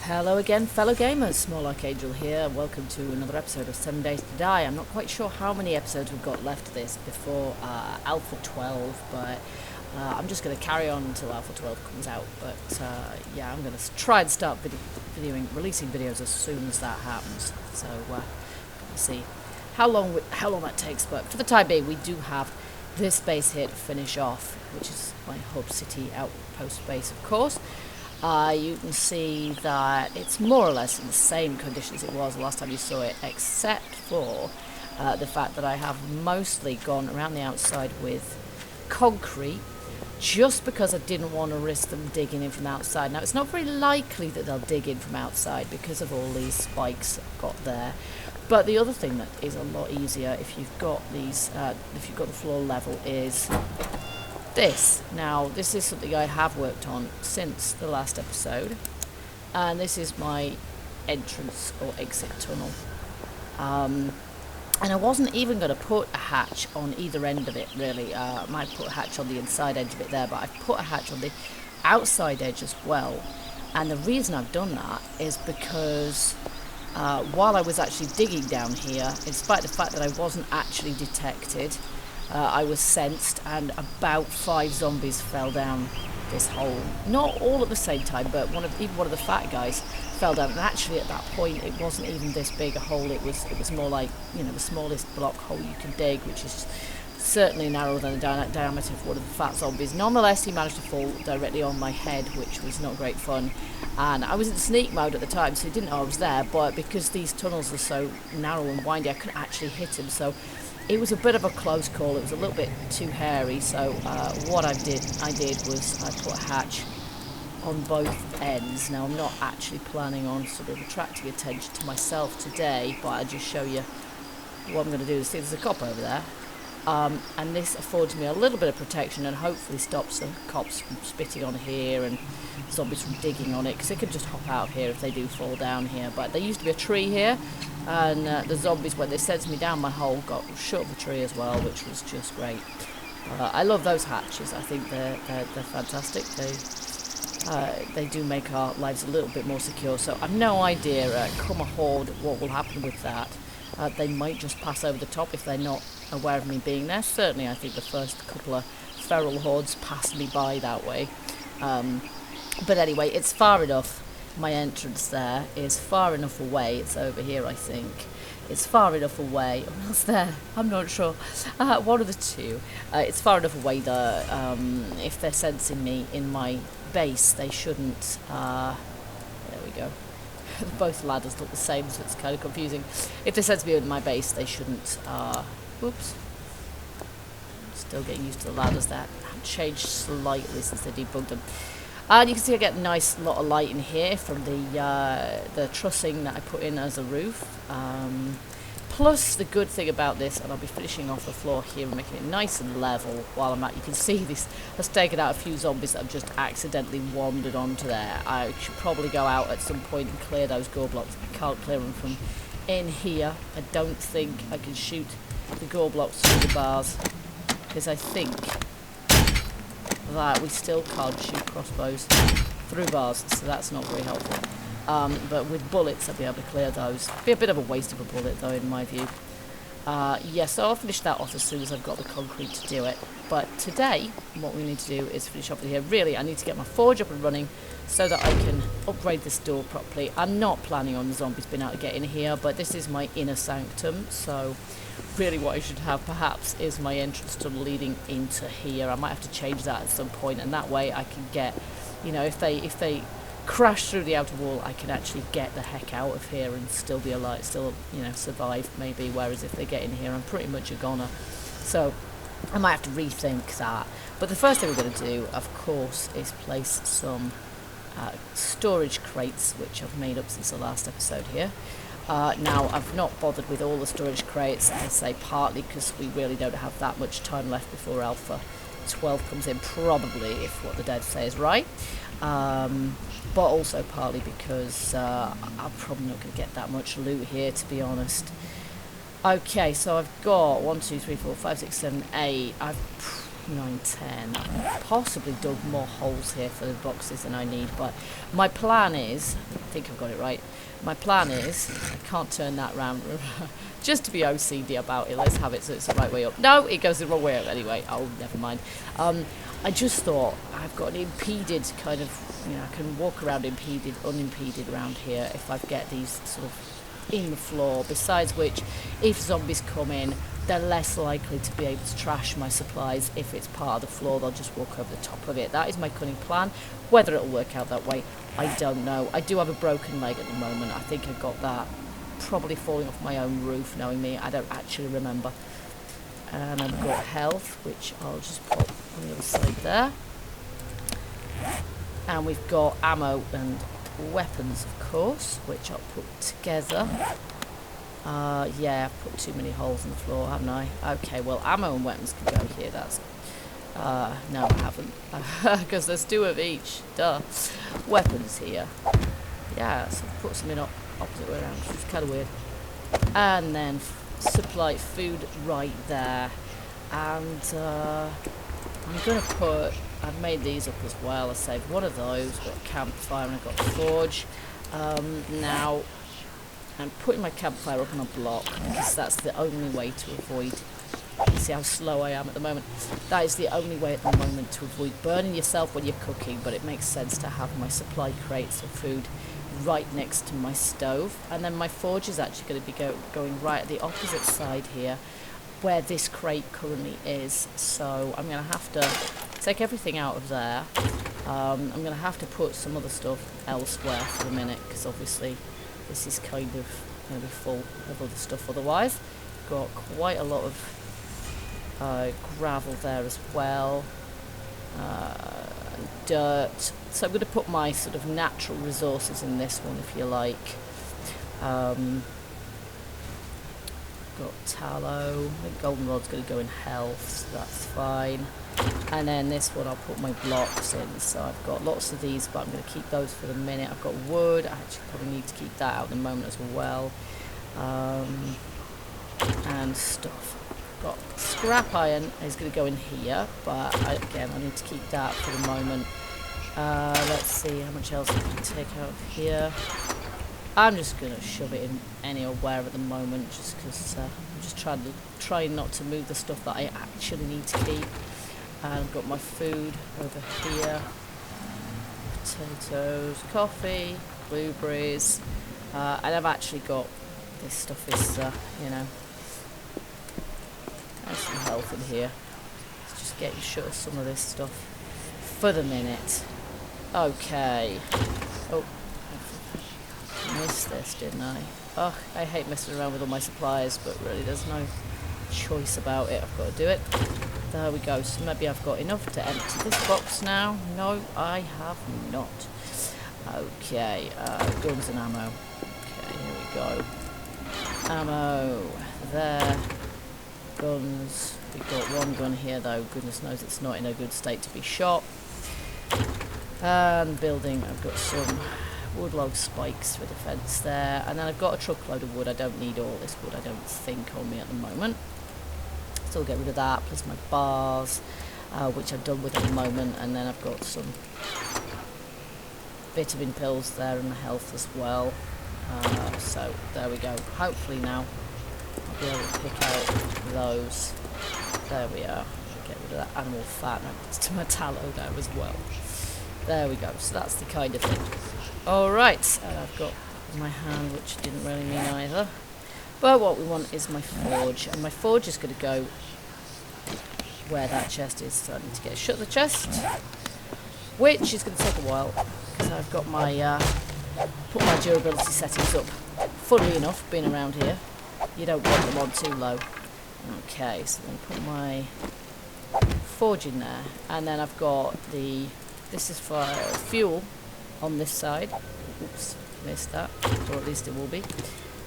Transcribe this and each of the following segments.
Hello again, fellow gamers. Small Archangel here. Welcome to another episode of 7 Days to Die. I'm not quite sure how many episodes we've got left of this before Alpha 12, but I'm just going to carry on until Alpha 12 comes out. But yeah, I'm going to try and start releasing videos as soon as that happens. So we'll see how long that takes. But for the time being, we do have this base here to finish off, which is my Hub City outpost base, of course. You can see that it's more or less in the same condition as it was the last time you saw it, except for the fact that I have mostly gone around the outside with concrete, just because I didn't want to risk them digging in from outside. Now, it's not very likely that they'll dig in from outside because of all these spikes I've got there. But the other thing that is a lot easier if you've got these, if you've got the floor level, is this. Now, this is something I have worked on since the last episode, and this is my entrance or exit tunnel. And I wasn't even going to put a hatch on either end of it, really. I might put a hatch on the inside edge of it there, but I've put a hatch on the outside edge as well. And the reason I've done that is because while I was actually digging down here, in spite of the fact that I wasn't actually detected, I was sensed, and about 5 zombies fell down this hole. Not all at the same time, but even one of the fat guys fell down. And actually, at that point, it wasn't even this big a hole. It was more like, you know, the smallest block hole you can dig, which is certainly narrower than the diameter of one of the fat zombies. Nonetheless, he managed to fall directly on my head, which was not great fun. And I was in sneak mode at the time, so he didn't know I was there. But because these tunnels are so narrow and windy, I couldn't actually hit him. So it was a bit of a close call. It was a little bit too hairy. So what I did was I put a hatch on both ends. Now, I'm not actually planning on sort of attracting attention to myself today, but I'll just show you what I'm going to do. See, there's a cop over there. And this affords me a little bit of protection and hopefully stops the cops from spitting on here and zombies from digging on it, because they could just hop out of here if they do fall down here. But there used to be a tree here, and the zombies, when they sensed me down my hole, got shut of the tree as well, which was just great. I love those hatches. I think they're fantastic. They do make our lives a little bit more secure. So I've no idea, come a horde, what will happen with that. They might just pass over the top if they're not aware of me being there. Certainly, I think the first couple of feral hordes passed me by that way. But anyway, it's far enough. My entrance there is far enough away. It's over here, I think. It's far enough away. Or else there. I'm not sure. One of the two. It's far enough away that if they're sensing me in my base, they shouldn't. There we go. Both ladders look the same, so it's kind of confusing. If they sense me in my base, they shouldn't. Whoops. Still getting used to the ladders that have changed slightly since they debugged them. And you can see I get a nice lot of light in here from the trussing that I put in as a roof. Plus, the good thing about this, and I'll be finishing off the floor here and making it nice and level while I'm at, you can see this has taken out a few zombies that have just accidentally wandered onto there. I should probably go out at some point and clear those gore blocks. I can't clear them from in here. I don't think I can shoot the gore blocks through the bars, because I think that we still can't shoot crossbows through bars, so that's not very helpful. But with bullets, I'll be able to clear those. Be a bit of a waste of a bullet, though, in my view. So I'll finish that off as soon as I've got the concrete to do it. But today, what we need to do is finish off with here. Really, I need to get my forge up and running so that I can upgrade this door properly. I'm not planning on the zombies being able to get in here, but this is my inner sanctum, so really what I should have perhaps is my entrance tunnel leading into here. I might have to change that at some point, and that way I can get, you know, if they crash through the outer wall, I can actually get the heck out of here and still be alive, still, you know, survive maybe, whereas if they get in here, I'm pretty much a goner. So I might have to rethink that. But the first thing we're going to do, of course, is place some storage crates, which I've made up since the last episode here. Now, I've not bothered with all the storage crates, I say partly because we really don't have that much time left before Alpha 12 comes in, probably, if what the devs say is right. But also partly because I'm probably not going to get that much loot here, to be honest. Okay, so I've got 1, 2, 3, 4, 5, 6, 7, 8. I've 9, 10. I've possibly dug more holes here for the boxes than I need, but my plan is, I think I've got it right. My plan is, I can't turn that round, just to be OCD about it, let's have it so it's the right way up. No, it goes the wrong way up anyway. Oh, never mind. I just thought I've got an impeded kind of, you know, I can walk around unimpeded around here if I get these sort of in the floor. Besides which, if zombies come in, they're less likely to be able to trash my supplies. If it's part of the floor, they'll just walk over the top of it. That is my cunning plan. Whether it'll work out that way, I don't know. I do have a broken leg at the moment. I think I got that probably falling off my own roof, knowing me. I don't actually remember. And I've got health, which I'll just put on the other side there. And we've got ammo and weapons, of course, which I'll put together. Yeah, I've put too many holes in the floor, haven't I? Okay, well, ammo and weapons can go here. That's... no, I haven't. Because there's 2 of each. Duh. Weapons here. Yeah, so I've put something opposite way around, which is kind of weird. And then supply food right there. And I'm going to put... I've made these up as well. I saved one of those. Got a campfire and I've got a forge. Now... I'm putting my campfire up on a block because that's the only way to avoid... See how slow I am at the moment? That is the only way at the moment to avoid burning yourself when you're cooking, but it makes sense to have my supply crates of food right next to my stove. And then my forge is actually going to be going right at the opposite side here, where this crate currently is. So I'm going to have to take everything out of there. I'm going to have to put some other stuff elsewhere for the minute, because obviously this is kind of going to be full of other stuff otherwise. Got quite a lot of gravel there as well. Dirt. So I'm going to put my sort of natural resources in this one, if you like. Got tallow. I think goldenrod's going to go in health, so that's fine. And then this one I'll put my blocks in. So I've got lots of these, but I'm going to keep those for the minute. I've got wood. I actually probably need to keep that out at the moment as well. And stuff. Got scrap iron is going to go in here, but again I need to keep that for the moment. Let's see how much else I can take out of here. I'm just going to shove it in anywhere at the moment, just because I'm just trying not to move the stuff that I actually need to keep. And I've got my food over here. Potatoes, coffee, blueberries, and I've actually got, this stuff is, you know, there's some health in here. Let's just get shut of some of this stuff for the minute. Okay. Oh, I missed this, didn't I? Oh, I hate messing around with all my supplies, but really there's no choice about it. I've got to do it. There we go. So maybe I've got enough to empty this box now. No, I have not. Okay, guns and ammo. Okay, here we go. Ammo there. Guns. We've got one gun here though. Goodness knows it's not in a good state to be shot. And building, I've got some wood log spikes for defence there. And then I've got a truckload of wood. I don't need all this wood, I don't think, on me at the moment. So I'll get rid of that, plus my bars, which I'm done with at the moment. And then I've got some vitamin pills there and health as well. So there we go. Hopefully now I'll be able to pick out those. There we are. Get rid of that animal fat. To my tallow there as well. There we go. So that's the kind of thing. Alright, and I've got my hand, which didn't really mean either. But what we want is my forge, and my forge is going to go where that chest is. So I need to get shut the chest, which is going to take a while because I've got my put my durability settings up. Funnily enough, being around here, you don't want them on too low. Okay, so then put my forge in there, and then I've got this is for fuel on this side. Oops, missed that, or at least it will be.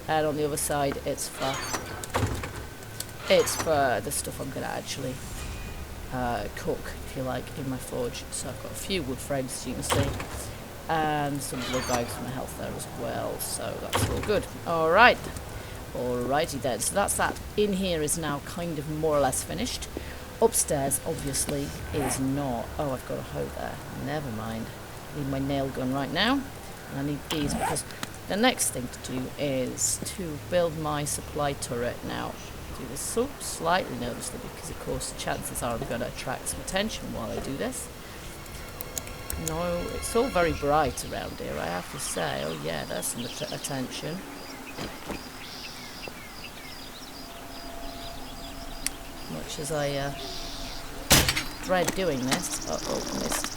And on the other side, it's for the stuff I'm going to actually cook, if you like, in my forge. So I've got a few wood frames, as you can see, and some blood bags for my health there as well. So that's all good. Alright. Alrighty then. So that's that. In here is now kind of more or less finished. Upstairs, obviously, is not. Oh, I've got a hoe there. Never mind. I need my nail gun right now. And I need these because the next thing to do is to build my supply turret. Now, do this so slightly nervously because, of course, chances are I'm going to attract some attention while I do this. No, it's all very bright around here, I have to say. Oh yeah, there's some attention. Much as I dread doing this. Uh-oh, missed.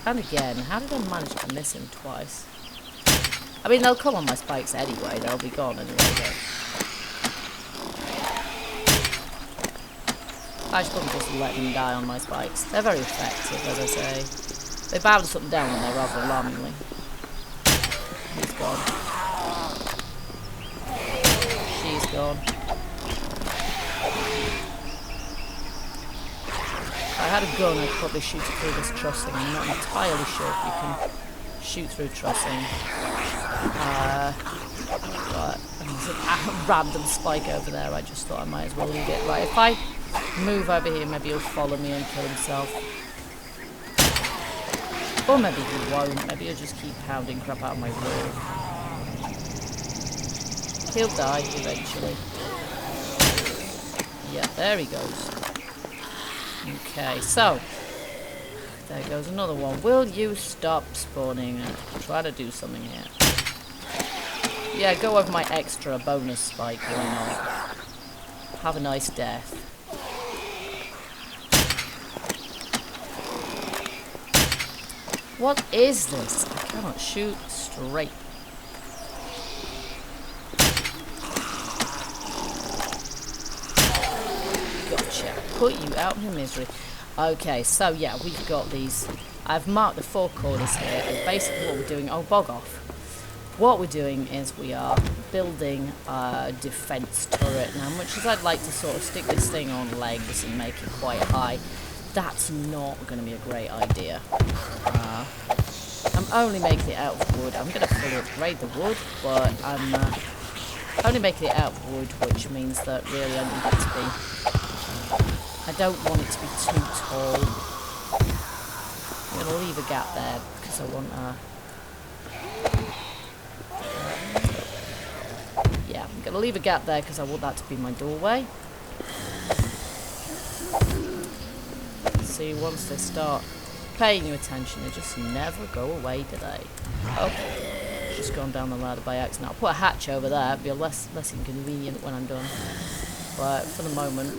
And again, how did I manage to miss him twice? I mean, they'll come on my spikes anyway. They'll be gone anyway, but I should probably just let them die on my spikes. They're very effective, as I say. They bounce something down on there rather alarmingly. He's gone. She's gone. If I had a gun, I'd probably shoot it through this trussing. I'm not entirely sure if you can shoot through trussing. But there's a random spike over there. I just thought I might as well leave it. Right, if I move over here, maybe he'll follow me and kill himself. Or maybe he won't. Maybe he'll just keep pounding crap out of my wall. He'll die eventually. Yeah, there he goes. Okay, so there goes another one. Will you stop spawning and try to do something here? Yeah, go over my extra bonus spike, why not? Have a nice death. What is this? I cannot shoot straight. Gotcha. Put you out of your misery. Okay, so yeah, we've got these. I've marked the 4 corners here, and basically what we're doing... Oh, bog off. What we're doing is we are building a defense turret. Now, much as I'd like to sort of stick this thing on legs and make it quite high, that's not going to be a great idea. I'm only making it out of wood. I'm going to fully upgrade the wood, but I'm only making it out of wood, which means that really I need it to be... I don't want it to be too tall. I'm going to leave a gap there because I want yeah, I'm going to leave a gap there because I want that to be my doorway. See, once they start paying you attention, they just never go away, do they? Okay, it's just gone down the ladder by accident. I'll put a hatch over there, it'll be less inconvenient when I'm done. But for the moment,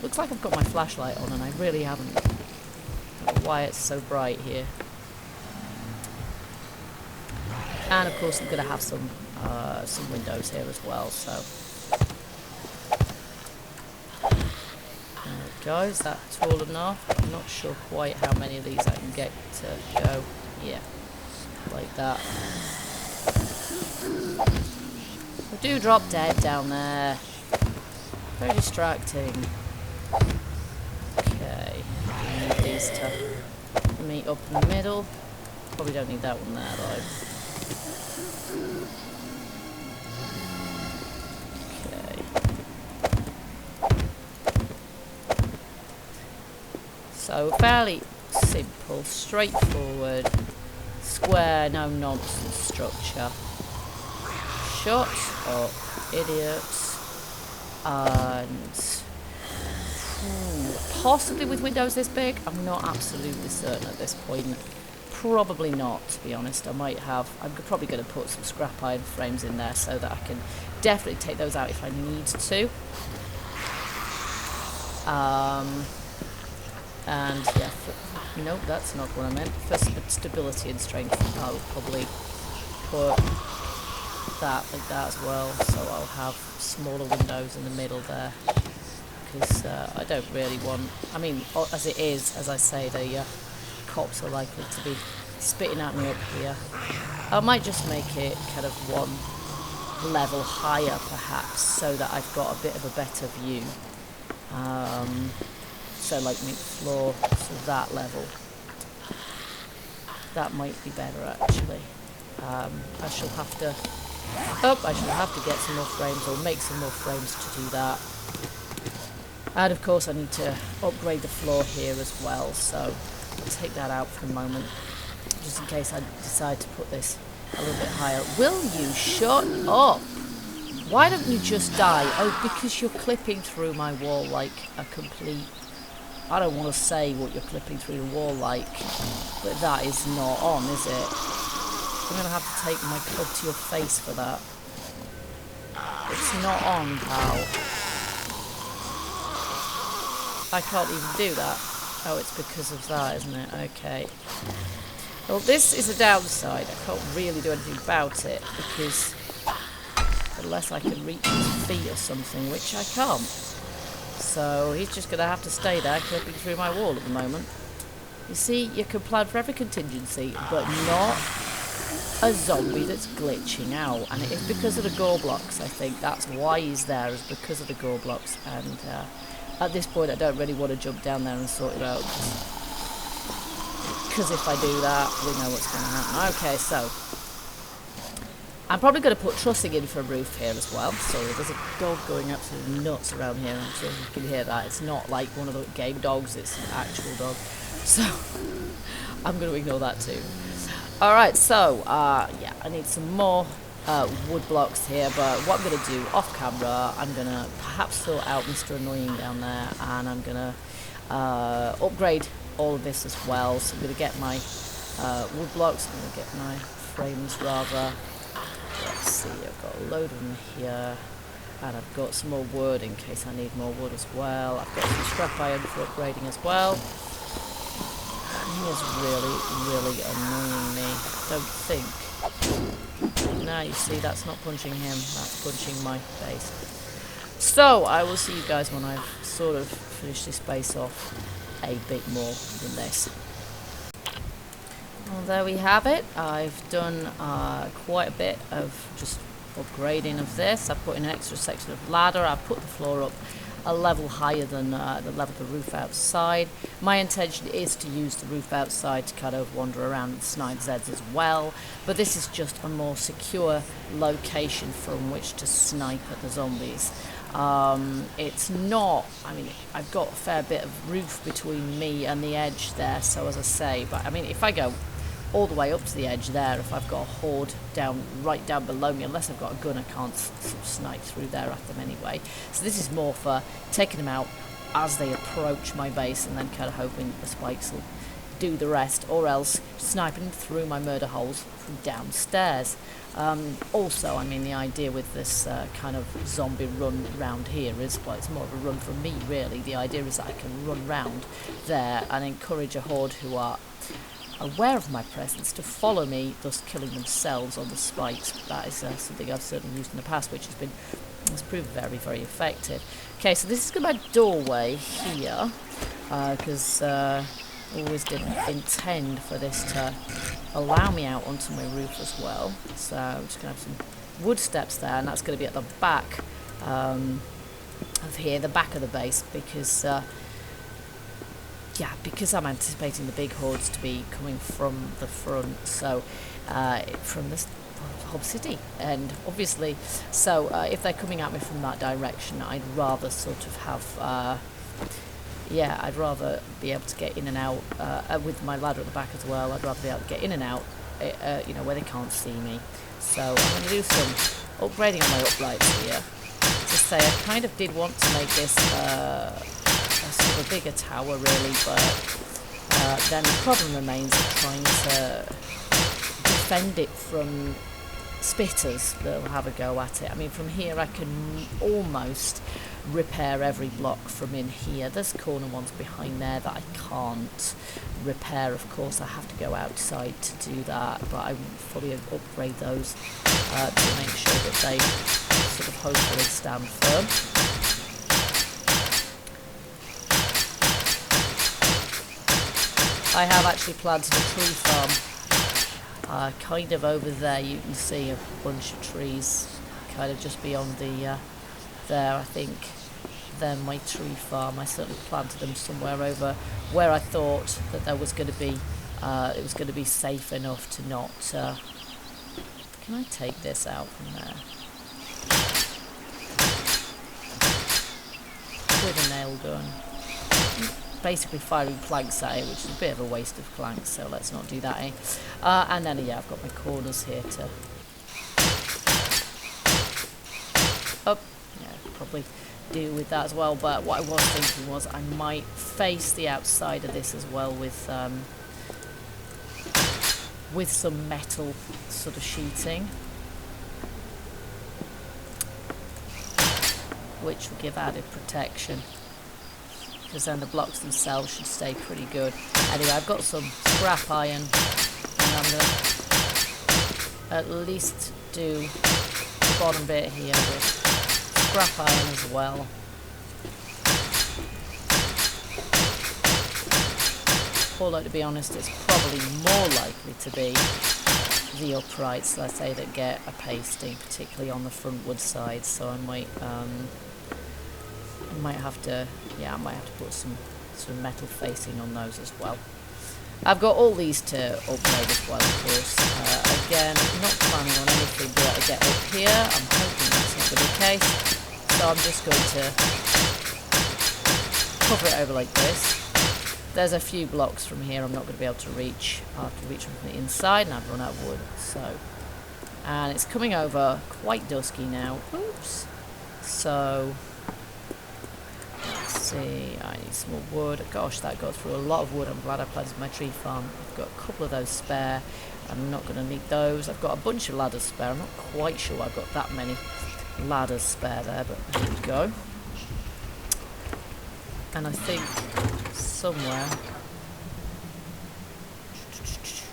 looks like I've got my flashlight on and I really haven't. I don't know why it's so bright here. And of course I'm going to have some windows here as well, so... There it goes, that's all enough. I'm not sure quite how many of these I can get to go. Yeah, like that. I do drop dead down there. Very distracting. Okay, I need these to meet up in the middle. Probably don't need that one there though. So fairly simple, straightforward, square, no nonsense structure. Shut up, idiots. And possibly with windows this big, I'm not absolutely certain at this point. Probably not, to be honest. I'm probably going to put some scrap iron frames in there so that I can definitely take those out if I need to. And yeah, nope, that's not what I meant. For stability and strength, I'll probably put that like that as well. So I'll have smaller windows in the middle there. Because I don't really want... I mean, as it is, as I say, the cops are likely to be spitting at me up here. I might just make it kind of one level higher, perhaps, so that I've got a bit of a better view. So like make the floor to that level. That might be better actually. I shall have to get some more frames or make some more frames to do that. And of course I need to upgrade the floor here as well, so I'll take that out for a moment. just in case I decide to put this a little bit higher. Will you shut up? Why don't you just die? Oh, because you're clipping through my wall like a complete... I don't want to say what you're clipping through the wall like, but that is not on, is it? I'm going to have to take my club to your face for that. It's not on, pal. I can't even do that. Oh, it's because of that, isn't it? Okay. Well, this is a downside. I can't really do anything about it, because unless I can reach his feet or something, which I can't. So he's just going to have to stay there, clipping through my wall at the moment. You see, you can plan for every contingency, but not a zombie that's glitching out. And it is because of the gore blocks, I think. That's why he's there, is because of the gore blocks. And at this point, I don't really want to jump down there and sort it out. Because if I do that, we know what's going to happen. Okay, so I'm probably going to put trussing in for a roof here as well. Sorry, there's a dog going absolutely nuts around here. I'm sure you can hear that. It's not like one of the game dogs, it's an actual dog. So I'm going to ignore that too. Alright, so yeah, I need some more wood blocks here, but what I'm going to do off camera, I'm going to perhaps sort out Mr. Annoying down there, and I'm going to upgrade all of this as well. So I'm going to get my wood blocks, I'm going to get my frames rather. Let's see, I've got a load of them here, and I've got some more wood in case I need more wood as well. I've got some scrap iron for upgrading as well. He is really, really annoying me. Don't think. No, you see, that's not punching him, that's punching my base. So, I will see you guys when I've sort of finished this base off a bit more than this. Well, there we have it. I've done quite a bit of just upgrading of this. I've put in an extra section of ladder. I've put the floor up a level higher than the level of the roof outside. My intention is to use the roof outside to kind of wander around and snipe Zeds as well, but this is just a more secure location from which to snipe at the zombies. It's not, I mean, I've got a fair bit of roof between me and the edge there, so as I say, but I mean, if I go all the way up to the edge there, if I've got a horde right down below me, unless I've got a gun, I can't sort of snipe through there at them anyway. So this is more for taking them out as they approach my base, and then kind of hoping the spikes will do the rest, or else sniping through my murder holes from downstairs. Also, I mean, the idea with this kind of zombie run round here is, well, it's more of a run for me really. The idea is that I can run round there and encourage a horde who are aware of my presence to follow me, thus killing themselves on the spikes. That is something I've certainly used in the past, which has proved very, very effective. Okay, so this is my doorway here, because always didn't intend for this to allow me out onto my roof as well. So I'm just going to have some wood steps there, and that's going to be at the back of here, the back of the base, because yeah, because I'm anticipating the big hordes to be coming from the front, so from this whole city, and obviously, so if they're coming at me from that direction, I'd rather sort of have, yeah, I'd rather be able to get in and out with my ladder at the back as well. I'd rather be able to get in and out, you know, where they can't see me. So I'm going to do some upgrading on my uplights here. To say, I kind of did want to make this a sort of a bigger tower really, but then the problem remains of trying to defend it from spitters that will have a go at it. I mean, from here I can almost repair every block from in here. There's corner ones behind there that I can't repair, of course. I have to go outside to do that, but I will fully upgrade those to make sure that they sort of hopefully stand firm. I have actually planted a tree farm kind of over there. You can see a bunch of trees kind of just beyond the there. I think they're my tree farm. I certainly planted them somewhere over where I thought that there was going to be it was going to be safe enough to not can I take this out from there with a nail gun? basically firing planks at it, which is a bit of a waste of planks, so let's not do that, eh? And then, yeah, I've got my corners here to... up. Yeah, probably deal with that as well, but what I was thinking was I might face the outside of this as well with some metal sort of sheeting, which will give added protection, because then the blocks themselves should stay pretty good. Anyway, I've got some scrap iron, and I'm going to at least do the bottom bit here with scrap iron as well. Although, to be honest, it's probably more likely to be the uprights, let's say, that get a pasting, particularly on the front wood side. So I might have to put some sort of metal facing on those as well. I've got all these to upgrade as well, of course. Again, not planning on anything that I get up here. I'm hoping that's not going to be the case. So I'm just going to cover it over like this. There's a few blocks from here I'm not going to be able to reach. I'll have to reach them from the inside, and I've run out of wood. So, and it's coming over quite dusky now. Oops. So, let's see. I need some more wood. Gosh, that got through a lot of wood. I'm glad I planted my tree farm. I've got a couple of those spare. I'm not going to need those. I've got a bunch of ladders spare. I'm not quite sure I've got that many ladders spare there, but there we go. And I think somewhere,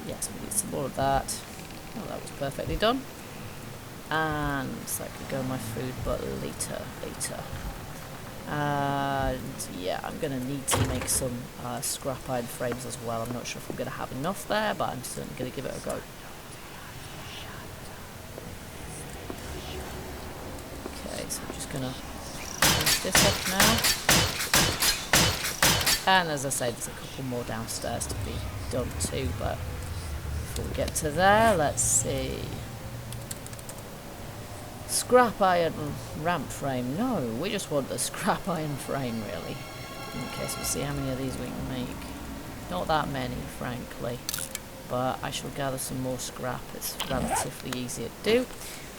yes, we need some more of that. Oh, that was perfectly done. And that could go in my food, but later. And yeah, I'm going to need to make some scrap iron frames as well. I'm not sure if I'm going to have enough there, but I'm certainly going to give it a go. Okay, so I'm just going to finish this up now. And as I say, there's a couple more downstairs to be done too, but before we get to there, let's see. Scrap iron ramp frame. No, we just want the scrap iron frame, really. Okay, so we'll see how many of these we can make. Not that many, frankly, but I shall gather some more scrap. It's relatively easy to do.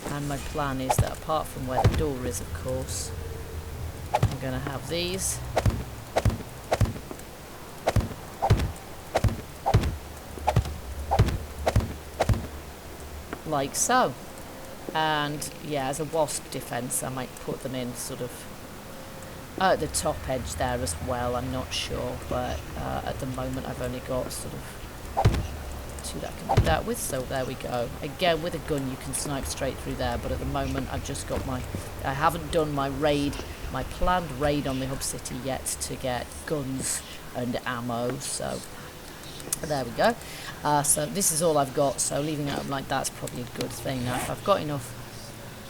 And my plan is that apart from where the door is, of course, I'm going to have these. Like so. And yeah, as a wasp defense, I might put them in sort of at the top edge there as well. I'm not sure, but at the moment I've only got sort of two that I can do that with, so there we go. Again, with a gun you can snipe straight through there, but at the moment I've just got I haven't done my planned raid on the hub city yet to get guns and ammo, so there we go. So this is all I've got, so leaving it up like that's probably a good thing. Now if I've got enough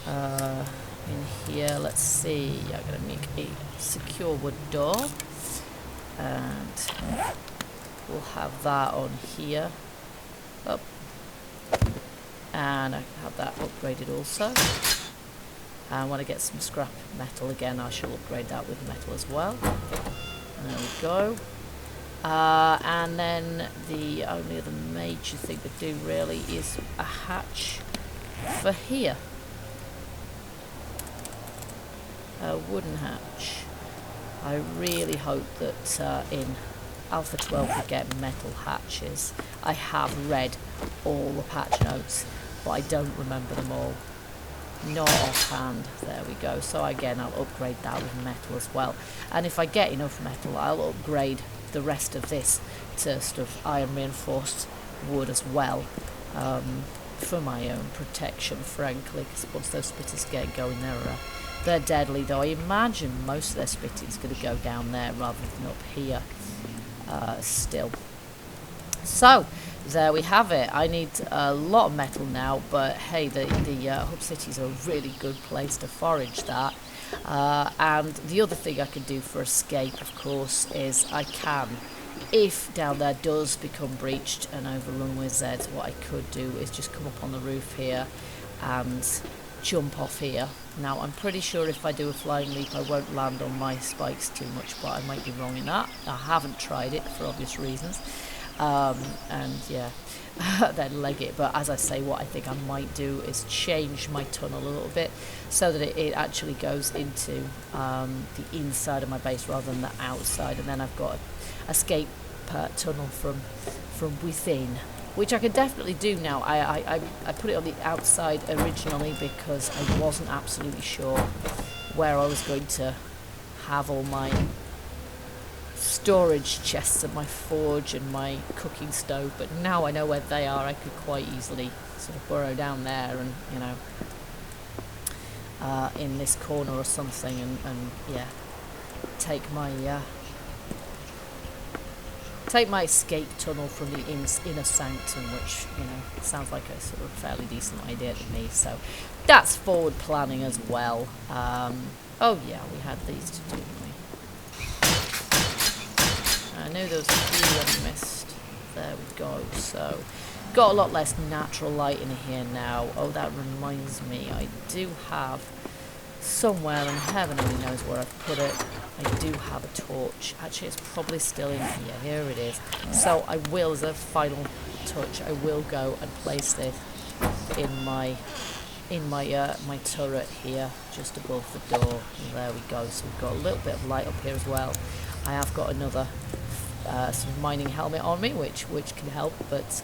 in here, let's see, I'm going to make a secure wood door, and we'll have that on here, up, and I can have that upgraded also. And when I get some scrap metal again, I shall upgrade that with metal as well. And there we go. And then the only other major thing to do really is a hatch for here. A wooden hatch. I really hope that in Alpha 12 we get metal hatches. I have read all the patch notes, but I don't remember them all. Not offhand. There we go. So again, I'll upgrade that with metal as well. And if I get enough metal, I'll upgrade the rest of this to sort of iron reinforced wood as well, for my own protection, frankly, because once those spitters get going, they're deadly, though I imagine most of their spitting is going to go down there rather than up here still. So there we have it. I need a lot of metal now, but hey, the hub city is a really good place to forage that. And the other thing I can do for escape, of course, is I can, if down there does become breached and overrun with Zeds, what I could do is just come up on the roof here and jump off here. Now I'm pretty sure if I do a flying leap I won't land on my spikes too much, but I might be wrong in that. I haven't tried it for obvious reasons. And yeah, then leg it. But as I say, what I think I might do is change my tunnel a little bit so that it actually goes into the inside of my base rather than the outside, and then I've got an escape tunnel from within, which I can definitely do now. I put it on the outside originally because I wasn't absolutely sure where I was going to have all my storage chests and my forge and my cooking stove, but now I know where they are. I could quite easily sort of burrow down there and, you know, in this corner or something, and yeah, take my escape tunnel from the inner sanctum, which, you know, sounds like a sort of fairly decent idea to me. So that's forward planning as well. Oh yeah, we had these to do, didn't we? I knew there was a few that I missed. There we go. So got a lot less natural light in here now. Oh, that reminds me, I do have somewhere, and heaven only knows where I've put it, I do have a torch. Actually, it's probably still in here. Here it is. So I will, as a final touch, I will go and place this in my my turret here, just above the door. And there we go. So we've got a little bit of light up here as well. I have got another sort of mining helmet on me, which can help, but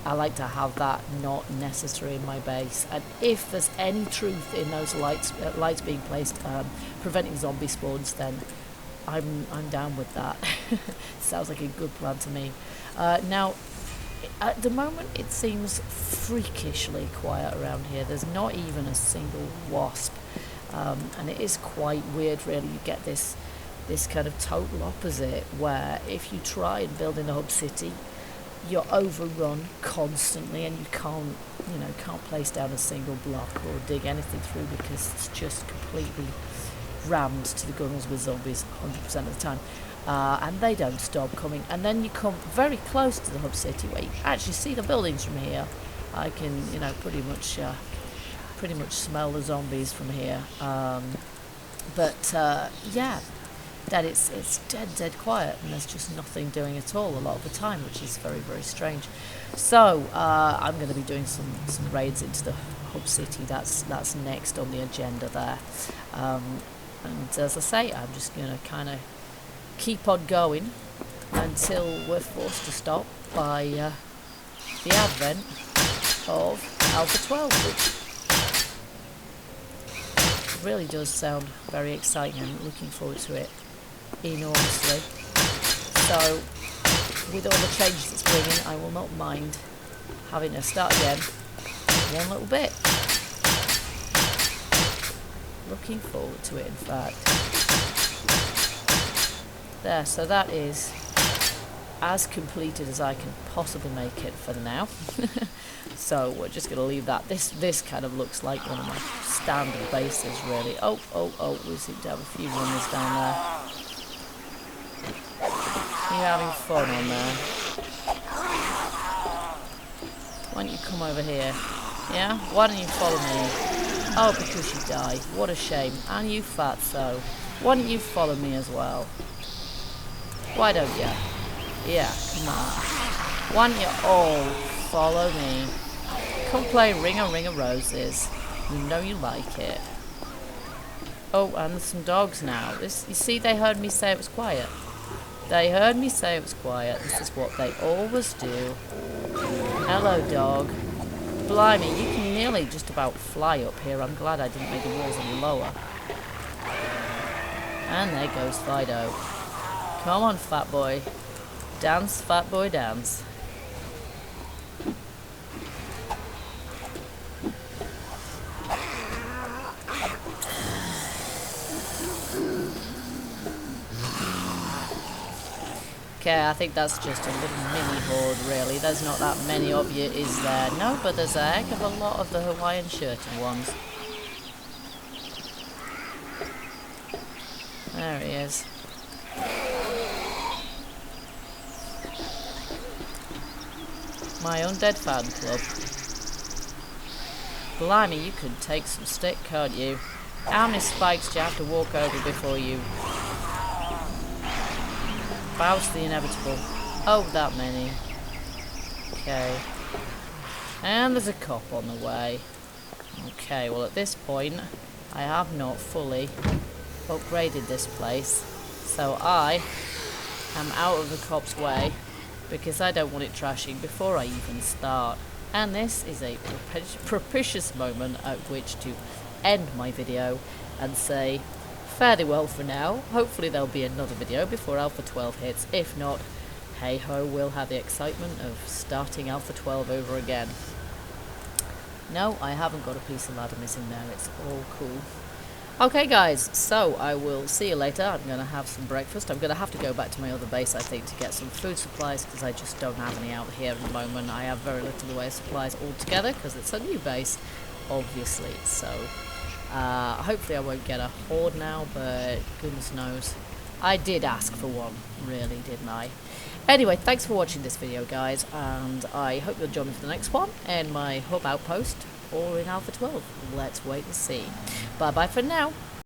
I like to have that not necessary in my base. And if there's any truth in those lights being placed preventing zombie spawns, then I'm down with that. Sounds like a good plan to me. Now, at the moment, it seems freakishly quiet around here. There's not even a single wasp, and it is quite weird, really. You get this kind of total opposite, where if you try and build in a hub city, you're overrun constantly, and you can't place down a single block or dig anything through because it's just completely rammed to the gunnels with zombies 100% of the time, and they don't stop coming. And then you come very close to the hub city where you actually see the buildings from here. I can, you know, pretty much smell the zombies from here. Yeah. That it's dead quiet, and there's just nothing doing at all a lot of the time, which is very, very strange. So I'm going to be doing some raids into the hub city. That's next on the agenda there, and as I say, I'm just going to kind of keep on going until we're forced to stop by the advent of Alpha 12, which really does sound very exciting. I'm looking forward to it enormously. So with all the changes it's bringing, I will not mind having to start again one little bit. Looking forward to it, in fact. There, so that is as completed as I can possibly make it for now. So we're just going to leave that. This kind of looks like one of my standard bases, really. Oh, we seem to have a few runners down there. Are you having fun on there? Why don't you come over here? Yeah? Why don't you follow me? Oh, because you die. What a shame. And you fatso. Why don't you follow me as well? Why don't you? Yeah, come on. Why don't you all follow me? Come play Ring a Roses. You know you like it. Oh, and there's some dogs now. You see, they heard me say it was quiet. They heard me say it was quiet. This is what they always do. Hello, dog. Blimey, you can nearly just about fly up here. I'm glad I didn't make the walls any lower. And there goes Fido. Come on, fat boy. Dance, fat boy, dance. Okay, I think that's just a little mini horde, really. There's not that many of you, is there? No, but there's a heck of a lot of the Hawaiian shirted ones. There he is. My undead fan club. Blimey, you could take some stick, can't you? How many spikes do you have to walk over before you bounce the inevitable? Oh, that many. Okay. And there's a cop on the way. Okay, well at this point, I have not fully upgraded this place. So I am out of the cop's way because I don't want it trashing before I even start. And this is a propitious moment at which to end my video and say fairly well for now. Hopefully there'll be another video before Alpha 12 hits. If not, hey ho, we'll have the excitement of starting Alpha 12 over again. No, I haven't got a piece of ladder missing there. It's all cool. Okay guys, so I will see you later. I'm going to have some breakfast. I'm going to have to go back to my other base, I think, to get some food supplies because I just don't have any out here at the moment. I have very little in the way of supplies altogether because it's a new base, obviously. So hopefully I won't get a horde now, but goodness knows. I did ask for one, really, didn't I? Anyway, thanks for watching this video, guys, and I hope you'll join me for the next one in my hub outpost or in Alpha 12. Let's wait and see. Bye-bye for now.